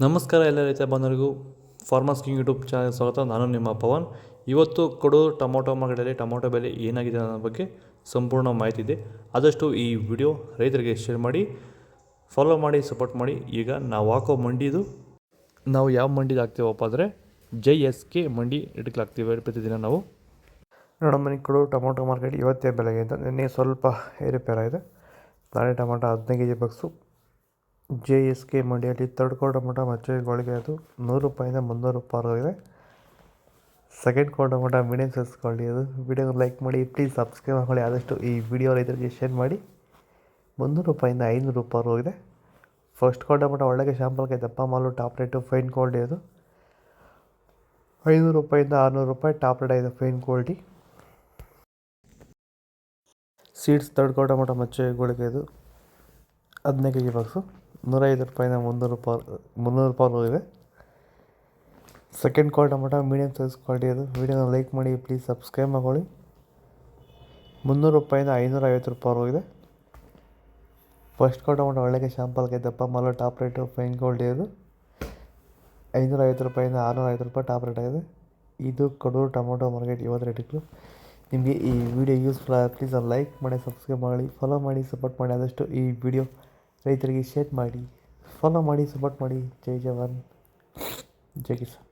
ನಮಸ್ಕಾರ ಎಲ್ಲ ರೈತ ಬಂಧುಗಳಿಗೂ ಫಾರ್ಮರ್ಸ್ ಕಿಂಗ್ ಯೂಟ್ಯೂಬ್ ಚಾನಲ್ ಸ್ವಾಗತ. ನಾನು ನಿಮ್ಮ ಪವನ್. ಇವತ್ತು ಕೊಡೂರು ಟೊಮೊಟೊ ಮಾರ್ಕೆಟಲ್ಲಿ ಟೊಮೊಟೊ ಬೆಲೆ ಏನಾಗಿದೆ ಅನ್ನೋ ಬಗ್ಗೆ ಸಂಪೂರ್ಣ ಮಾಹಿತಿ ಇದೆ. ಆದಷ್ಟು ಈ ವಿಡಿಯೋ ರೈತರಿಗೆ ಶೇರ್ ಮಾಡಿ, ಫಾಲೋ ಮಾಡಿ, ಸಪೋರ್ಟ್ ಮಾಡಿ. ಈಗ ನಾವು ಹಾಕೋ ಮಂಡಿದು ನಾವು ಯಾವ ಮಂಡಿದು ಹಾಕ್ತೀವಪ್ಪ ಅಂದರೆ JSK ಮಂಡಿ ರೇಟ್ಗೆ ಹಾಕ್ತೀವಿ ಪ್ರತಿದಿನ ನಾವು. ನೋಡಮ್ಮ, ಕೊಡೂರು ಟೊಮೊಟೊ ಮಾರ್ಕೆಟ್ ಇವತ್ತೇ ಬೆಲೆಗಿಂತ ನಿನ್ನೆ ಸ್ವಲ್ಪ ಏರುಪೇರಾಗಿದೆ. ನಾಳೆ ಟೊಮೊಟೊ 15 kg ಬಾಕ್ಸು JSK ಮಂಡಿಯಲ್ಲಿ ಥರ್ಡ್ ಕ್ವಾರ್ಟರ್ ಟೊಮೊಟೊ ಮಚ್ಚೆಗಳಿಗೆ ಅದು 100 ರೂಪಾಯಿಂದ 300 ರೂಪಾಯಿ ಆಗಿದೆ. Second quarter tomato medium size quality ಅದು. ವಿಡಿಯೋನ ಲೈಕ್ ಮಾಡಿ, ಪ್ಲೀಸ್ ಸಬ್ಸ್ಕ್ರೈಬ್ ಮಾಡಿ. ಆದಷ್ಟು ಈ ವಿಡಿಯೋ ರೈತರಿಗೆ ಶೇರ್ ಮಾಡಿ. 300 ರೂಪಾಯಿಂದ 500 ರೂಪಾಯಿ ಹೋಗಿದೆ. ಫಸ್ಟ್ ಕ್ವಾರ್ಟರ್ ಟೊಮೊಟೊ ಒಳ್ಳೆಗೆ ಶಾಂಪಲ್ಗೆ ದಪ್ಪ ಮಾಲು ಟಾಪ್ ರೇಟು ಫೈನ್ ಕ್ವಾಲಿಟಿ ಅದು 500 ರೂಪಾಯಿಂದ 600 ರೂಪಾಯಿ ಟಾಪ್ ರೇಟ್ ಆಗಿದೆ fine quality. Seeds third quarter tomato ಮಚ್ಚೆಗಳಿಗೆ ಇದು 15 kg ಬಾಕ್ಸು 150 ರೂಪಾಯಿಂದ 300 ರೂಪಾಯಿ ಹೋಗಿದೆ. Second quarter tomato medium size quality ಅದು. ವಿಡಿಯೋನ ಲೈಕ್ ಮಾಡಿ, ಪ್ಲೀಸ್ ಸಬ್ಸ್ಕ್ರೈಬ್ ಮಾಡ್ಕೊಳ್ಳಿ. 300 ರೂಪಾಯಿಂದ 550 ರೂಪಾಯಿ ಹೋಗಿದೆ. ಫಸ್ಟ್ ಕ್ವಾರ್ಟರ್ ಟೊಮೊಟೊ ಒಳ್ಳೆಗೆ ಶಾಂಪಲ್ಗೆ ದಪ್ಪ ಮಾಲು ಟಾಪ್ ರೇಟು ಫೈನ್ ಕ್ವಾಲಿಟಿ ಅದು 550 ರೂಪಾಯಿಂದ 650 ರೂಪಾಯಿ ಟಾಪ್ ರೇಟ್ ಆಗಿದೆ. ಇದು ಕೊಡೂರು ಟೊಮೊಟೊ ಮಾರ್ಕೆಟ್ ಇವತ್ತು ರೇಟಿತ್ತು. ನಿಮಗೆ ಈ ವಿಡಿಯೋ ಯೂಸ್ಫುಲ್ ಆಗಿ ಪ್ಲೀಸ್ ಲೈಕ್ ಮಾಡಿ, ಸಬ್ಸ್ಕ್ರೈಬ್ ಮಾಡಿ, ಫಾಲೋ ಮಾಡಿ, ಸಪೋರ್ಟ್ ಮಾಡಿ. ಆದಷ್ಟು ಈ ವಿಡಿಯೋ ರೈತರಿಗೆ ಶೇರ್ ಮಾಡಿ, ಫಾಲೋ ಮಾಡಿ, ಸಪೋರ್ಟ್ ಮಾಡಿ. ಜೈ ಜವಾನ್, ಜೈ ಕಿಸಾನ್.